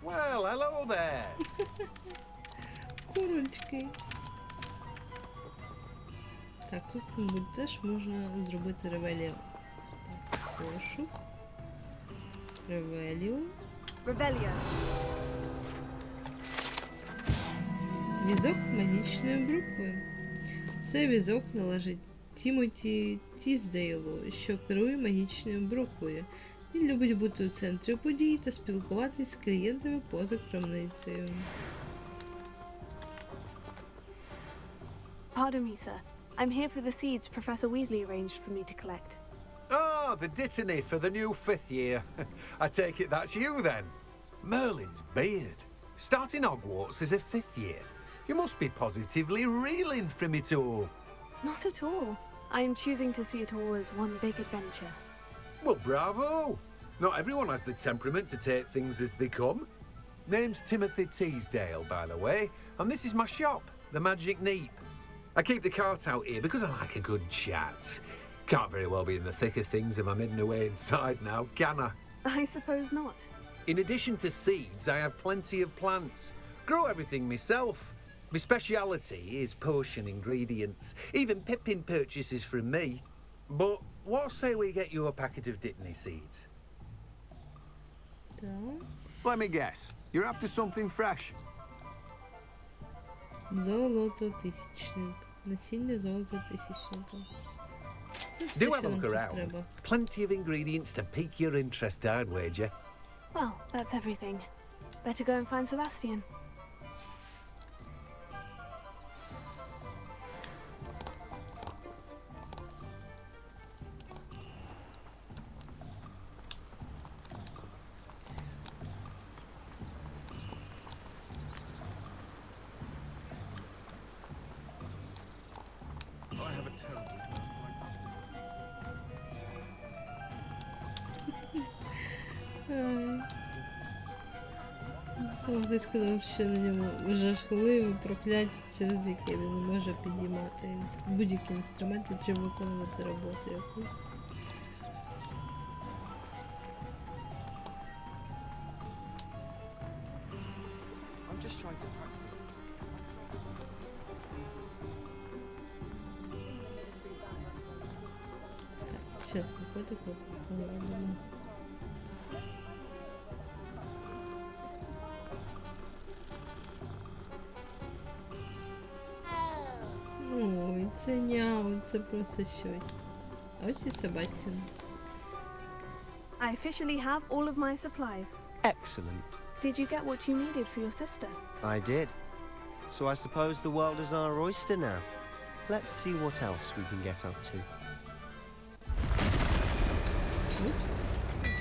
S4: Well, hello there.
S1: Курочки. Так, тут, мабуть, теж можна зробити ревеліо. Так, пошук. Ревеліо.
S3: Ревеліо.
S1: Візок магічної брукви. Цей візок належить Тімоті Тіздейлу, що керує магічною бруквою. Він любить бути у центрі подій та спілкуватись з клієнтами поза крамницею.
S11: Pardon me, sir. I'm here for the seeds Professor Weasley arranged for me to collect.
S14: Ah, the dittany for the new 5th year. I take it that's you then. Merlin's beard. Starting Hogwarts is a 5th year. You must be positively reeling from it all.
S11: Not at all. I am choosing to see it all as one big adventure.
S14: Well, bravo! Not everyone has the temperament to take things as they come. Name's Timothy Teasdale, by the way, and this is my shop, the Magic Neep. I keep the cart out here because I like a good chat. Can't very well be in the thick of things if I'm hidden away inside now, can I?
S11: I suppose not.
S14: In addition to seeds, I have plenty of plants. Grow everything myself. My speciality is potion ingredients. Even Pippin purchases from me. But what say we get you a packet of Dittany seeds?
S15: Let me guess. You're after something fresh.
S1: Золототисячник. Насіння золототисячника. Це все,
S14: Do have
S1: що
S14: a
S1: нам
S14: look
S1: тут
S14: around.
S1: треба.
S14: Plenty of ingredients to pique your interest, I'd wager.
S11: Well, that's everything. Better go and find Sebastian.
S1: Там хтось сказав, що на ньому жахливе прокляття, через яке він не може підіймати будь-які інструменти чи виконувати роботу якусь. Так, сейчас котику поладимо. Ой, це няу, це просто щось. А ось і Себастьян.
S11: I officially have all of my supplies.
S8: Excellent.
S11: Did you get what you needed for your sister?
S8: I did. So I suppose the world is our oyster now. Let's see what else we can get up to.
S1: Упс,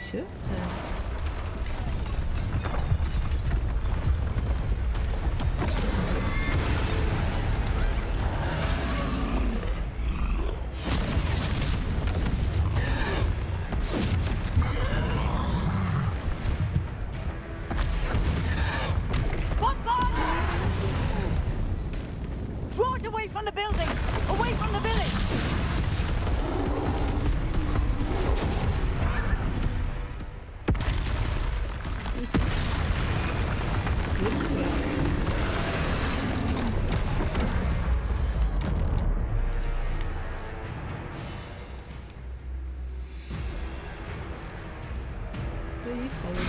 S1: що це?
S9: Draw it away from the building! Away from the village!
S1: Поїхали.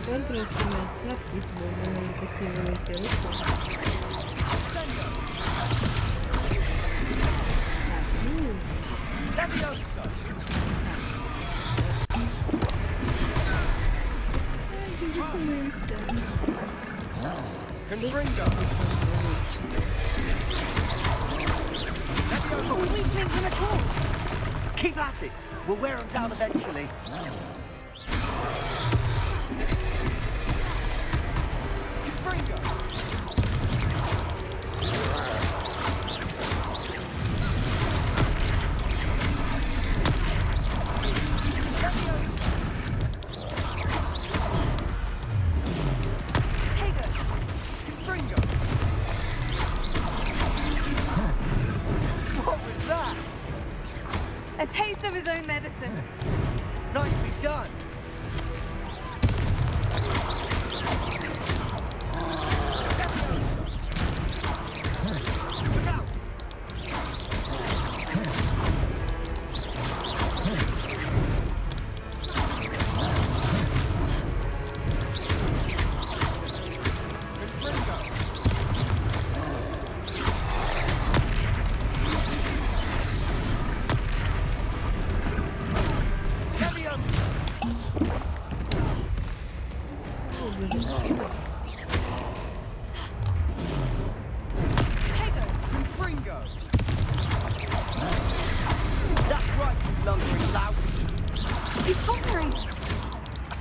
S1: Контра це моя слабкість, бо в мене не такі великі руки. Так, ну. Дуже хвилився.
S8: Keep at it. We'll wear them down eventually. What was that?
S11: A taste of his own medicine.
S8: Nicely done.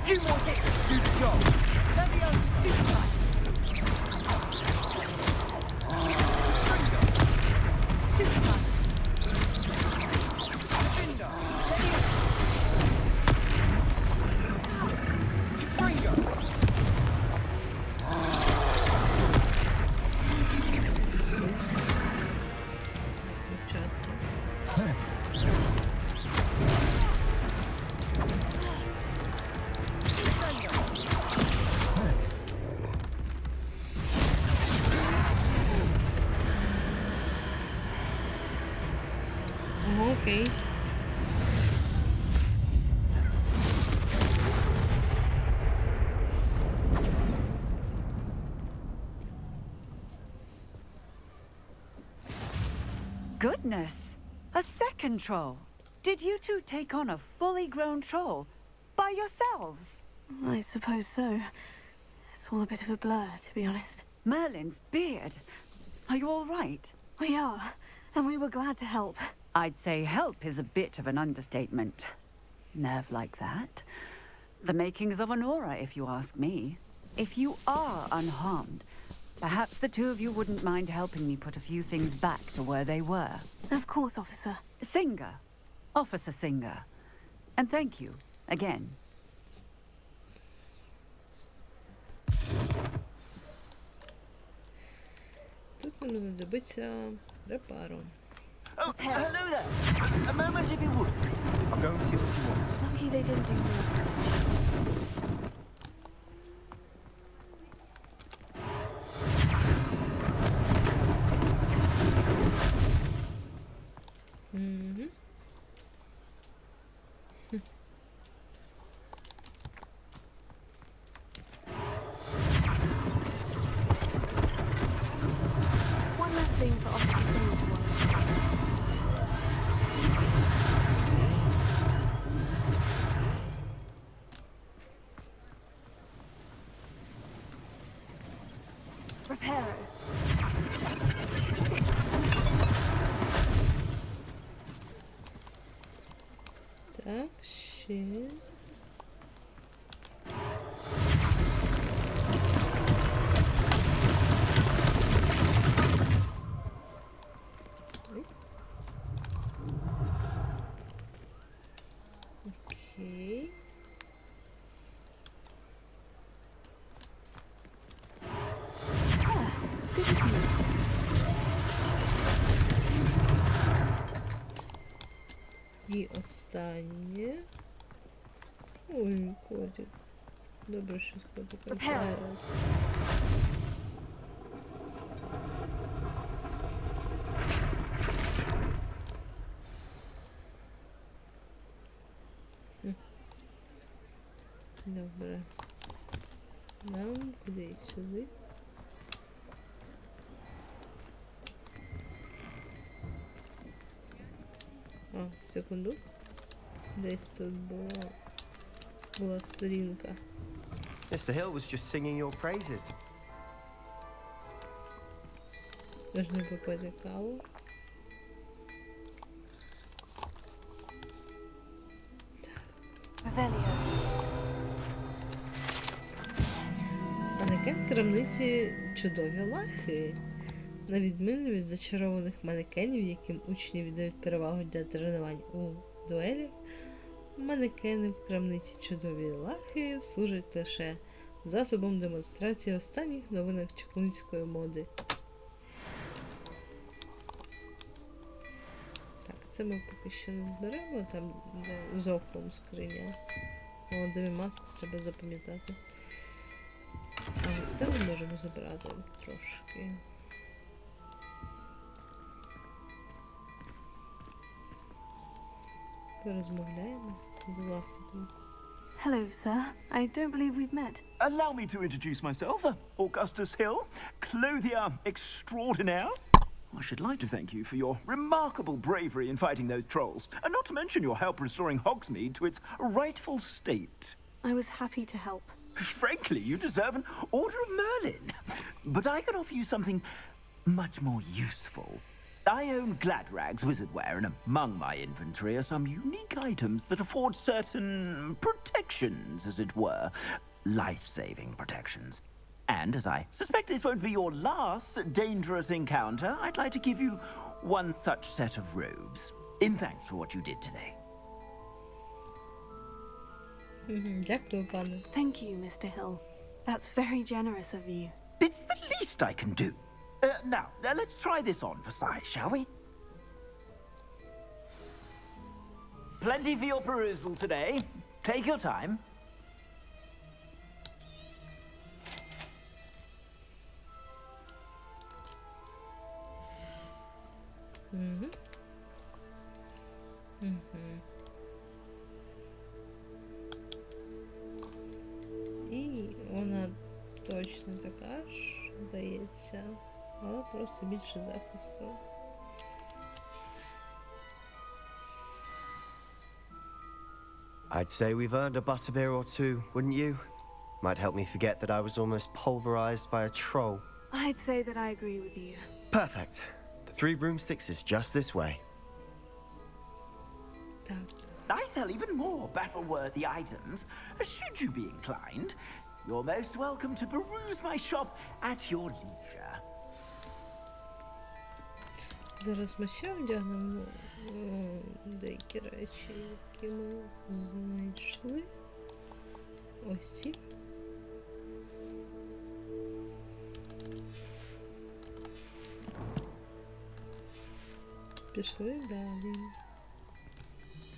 S10: Few more hits to do the job.
S6: Levio, stupefy. Stupefy.
S1: Окей.
S6: Goodness! A second troll. Did you two take on a fully grown troll by yourselves?
S11: I suppose so. It's all a bit of a blur, to be honest.
S6: Merlin's beard. Are you all right?
S11: We are, and we were glad to help.
S6: I'd say help is a bit of an understatement. Nerve like that. The makings of an aura, if you ask me. If you are unharmed, perhaps the two of you wouldn't mind helping me put a few things back to where they were.
S11: Of course, officer.
S6: Singer. Officer Singer. And thank you, again.
S1: Тут нам знадобиться репару.
S10: Oh, hello there. A moment if you would.
S8: I'll go and see what you want.
S11: Lucky they didn't do more.
S1: Mhm.
S11: One last thing for Officer Singer to worry about. Reparo.
S1: Так, ще. Окей.
S11: Good as new.
S1: І останнє. Ой, котик. Добре, що з котиком зараз. Добре. Нам куди сюди? А, секунду. Десь тут була сторінка.
S8: Mr. Hill was just singing your praises.
S1: Можна попити каву.
S11: Revelio.
S1: Манекен в крамниці чудові лахи. На відміну від зачарованих манекенів, яким учні віддають перевагу для тренувань у дуелях, манекени в крамниці чудові лахи служать лише засобом демонстрації останніх новинок чаклунської моди. Так, це ми поки що не зберемо, там де з оком скриня. Молодими маски треба запам'ятати. А ось це ми можемо забрати трошки. Порозмовляємо з власником.
S11: Hello, sir. I don't believe we've met.
S10: Allow me to introduce myself, Augustus Hill, clothier extraordinaire. I should like to thank you for your remarkable bravery in fighting those trolls, and not to mention your help restoring Hogsmeade to its rightful state.
S11: I was happy to help.
S10: Frankly, you deserve an Order of Merlin. But I can offer you something much more useful. I own Gladrag's wizardware, and among my inventory are some unique items that afford certain protections, as it were. Life-saving protections. And as I suspect this won't be your last dangerous encounter, I'd like to give you one such set of robes, in thanks for what you did today.
S1: Дякую, пане.
S11: Thank you, Mr. Hill. That's very generous of you.
S10: It's the least I can do. Now, let's try this on for size, shall we? Plenty for your perusal today. Take your time.
S1: І вона точно така ж, здається, але просто більше захисту.
S8: I'd say we've earned a butterbeer or two, wouldn't you? Might help me forget that I was almost pulverized by a troll.
S11: I'd say that I agree with you.
S8: Perfect. The Three Broomsticks is just this way.
S10: I sell even more battle-worthy items. Should you be inclined, you're most welcome to peruse my shop at your leisure.
S1: Зараз ми ще одягнемо деякі речі, які ми знайшли. Ось ці. Пішли далі.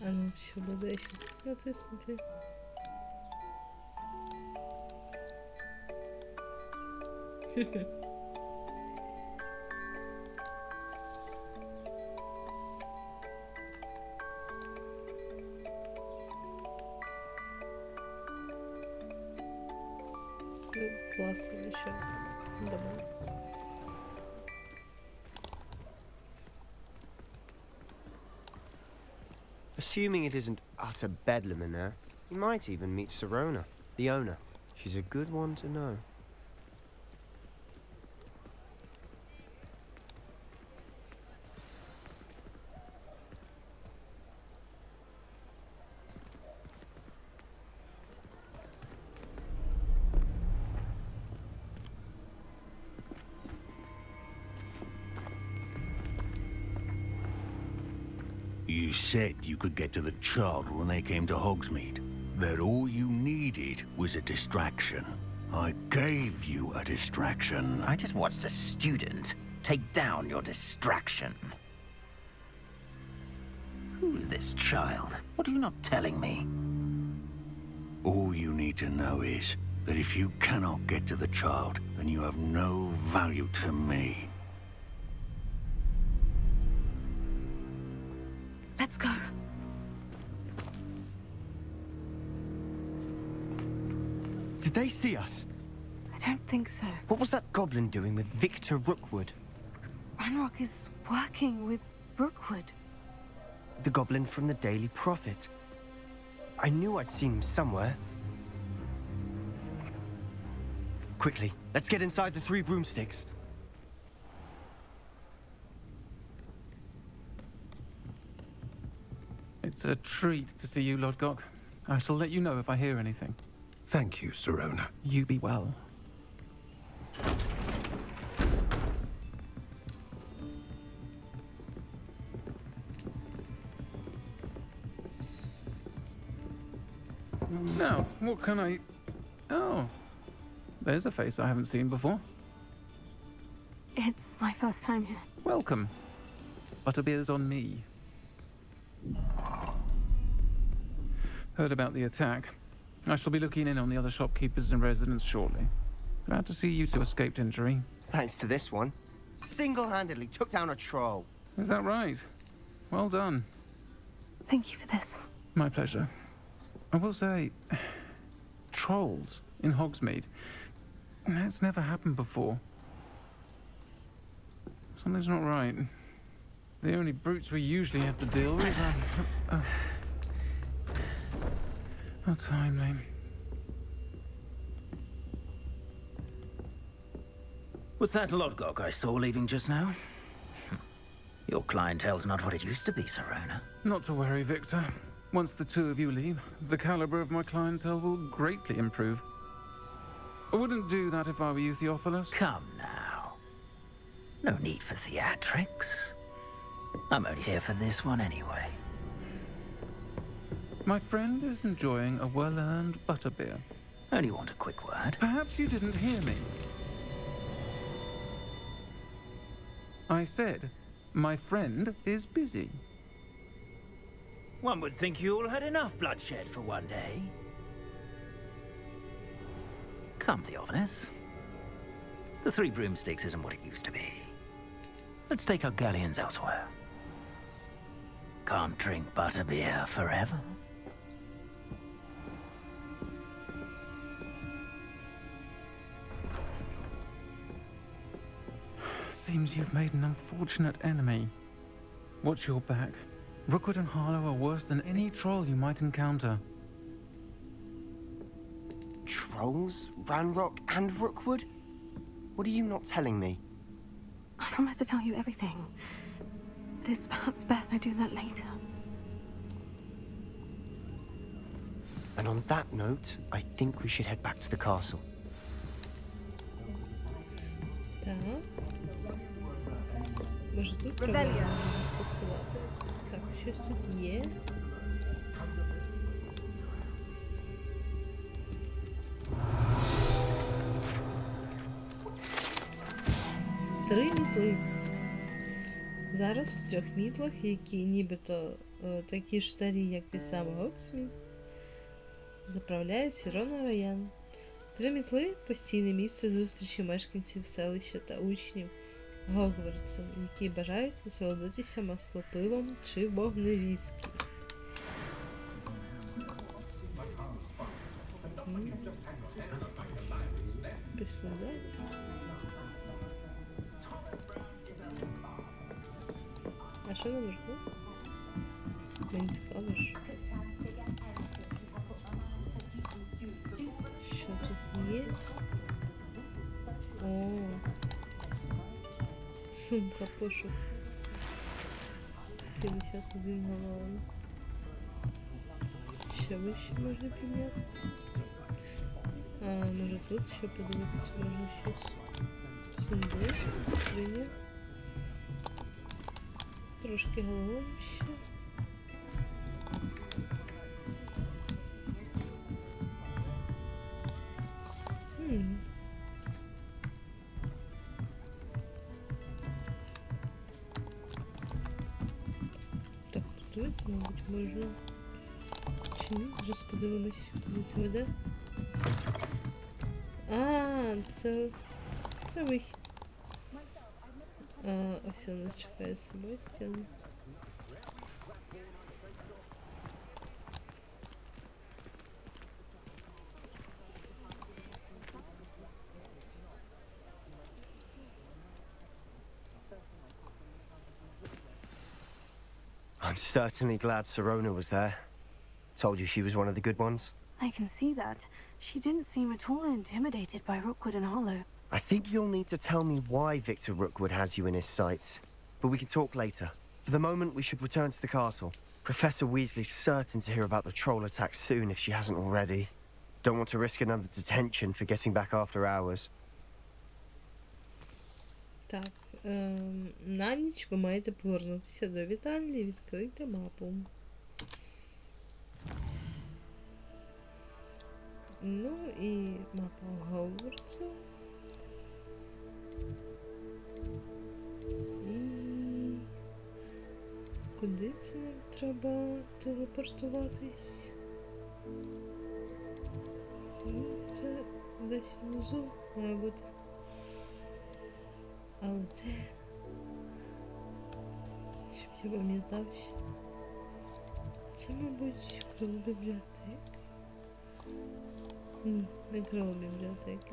S1: А ну, що буде ще тут натиснути? Ну, класно, що. Давай.
S8: Assuming it isn't utter bedlam in there, you might even meet Sirona, the owner. She's a good one to know.
S16: You said you could get to the child when they came to Hogsmeade. That all you needed was a distraction. I gave you a distraction.
S10: I just watched a student take down your distraction. Who's this child? What are you not telling me?
S16: All you need to know is that if you cannot get to the child, then you have no value to me.
S11: Let's go.
S8: Did they see us?
S11: I don't think so.
S8: What was that goblin doing with Victor Rookwood?
S11: Ranrock is working with Rookwood.
S8: The goblin from the Daily Prophet. I knew I'd seen him somewhere. Quickly, let's get inside the Three Broomsticks.
S2: It's a treat to see you, Lodgok. I shall let you know if I hear anything.
S14: Thank you, Sirona.
S2: You be well. Now, what can I... Oh, there's a face I haven't seen before.
S11: It's my first time here.
S2: Welcome. Butterbeer's on me. Heard about the attack. I shall be looking in on the other shopkeepers and residents shortly. Glad to see you two escaped injury.
S8: Thanks to this one. Single-handedly took down a troll.
S2: Is that right? Well done.
S11: Thank you for this.
S2: My pleasure. I will say, trolls in Hogsmeade. That's never happened before. Something's not right. The only brutes we usually have to deal with are... How timely.
S10: Was that Lodgok I saw leaving just now?
S17: Your clientele's not what it used to be, Serona.
S2: Not to worry, Victor. Once the two of you leave, the caliber of my clientele will greatly improve. I wouldn't do that if I were you, Theophilus.
S17: Come now. No need for theatrics. I'm only here for this one anyway.
S2: My friend is enjoying a well-earned butterbeer.
S17: Only want a quick word.
S2: Perhaps you didn't hear me. I said, my friend is busy.
S17: One would think you all had enough bloodshed for one day. Come, Theophilus. The Three Broomsticks isn't what it used to be. Let's take our galleons elsewhere. Can't drink butterbeer forever.
S2: Seems you've made an unfortunate enemy. Watch your back. Rookwood and Harlow are worse than any troll you might encounter.
S8: Trolls? Ranrock and Rookwood? What are you not telling me?
S11: I promise to tell you everything. But it's perhaps best I do that later.
S8: And on that note, I think we should head back to the castle.
S1: Так. Може тут треба застосувати. Так, щось тут є. Три мітли. Зараз в трьох мітлах, які нібито такі ж старі, як і сам Гоксміт, заправляє Сірона Раян. Три мітли – постійне місце зустрічі мешканців селища та учнів Гогвартсу, які бажають насолодитися маслопивом чи вогневіскі. Пішли далі. А що наверху? Мені цікаво, що. Що тут є? О, сумка пошук. 51 галон. Ще вище можна піднятися. А, може тут ще подивитися можна щось. Сундук, скриня. Трошки галон ще. Так, тут, мабуть, можна. Чи ні? Зараз подивимось, куди це веде. А, це вихід. А, ось у нас чекає Себастьян.
S8: I'm certainly glad Serona was there. Told you she was one of the good ones.
S11: I can see that. She didn't seem at all intimidated by Rookwood and Harlow.
S8: I think you'll need to tell me why Victor Rookwood has you in his sights. But we can talk later. For the moment, we should return to the castle. Professor Weasley's certain to hear about the troll attack soon if she hasn't already. Don't want to risk another detention for getting back after hours.
S1: Так, на ніч ви маєте повернутися до вітальні і відкрити мапу. Ну і мапа Хогвартсу. І куди це нам треба телепортуватись? Це десь внизу має бути. Але де? Щоб я пам'ятав, що це, мабуть, крило бібліотеки. Ні, не крило бібліотеки.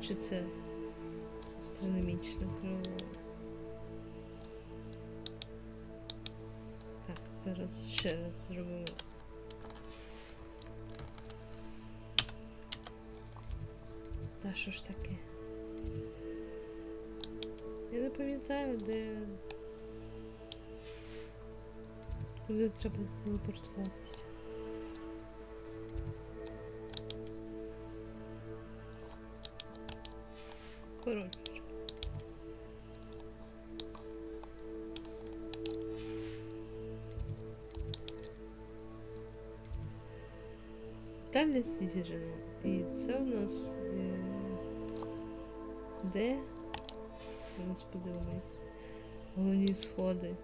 S1: Чи це астрономічне крило? Так, зараз ще раз зробимо. Та що ж таке? Я не пам'ятаю, де... Куди треба телепортуватися. Коротше. Детальне стіження. І це у нас... Де? Зараз подивимось. Головні сходи.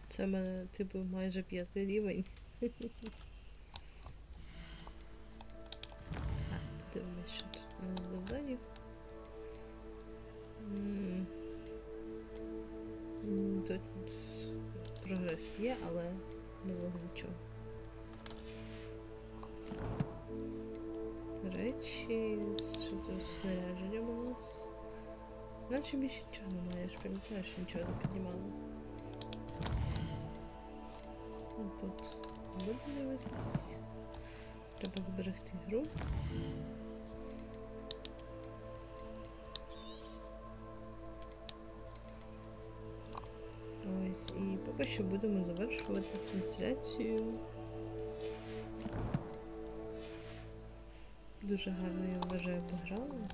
S1: Це в мене, типу, майже 5-й рівень. Так, подивимось, що тут у нас завдання. Тут прогрес є, але нового нічого. Речі, що тут з снарядженням у нас. Наче більше нічого немає, я ж пам'ятаю, що нічого не піднімала. Тут буду дивитись. Треба зберегти гру. Ось, і поки що будемо завершувати трансляцію. Дуже гарно, я вважаю, пограла.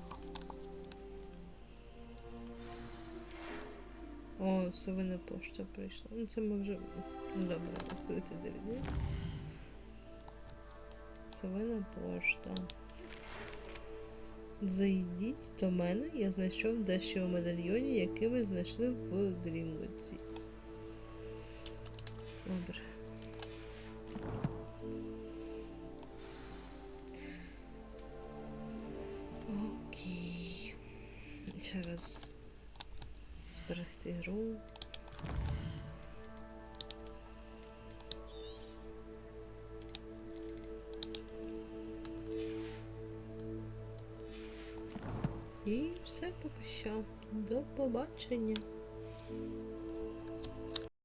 S1: О, совина пошта прийшла. Ну це ми вже... Ну добре, відкрити DVD. Совина пошта. Зайдіть до мене, я знайшов дещо у медальйоні, який ви знайшли в Грінвудсі. Добре. Окей. Ще раз зберегти гру. І все поки що. До побачення.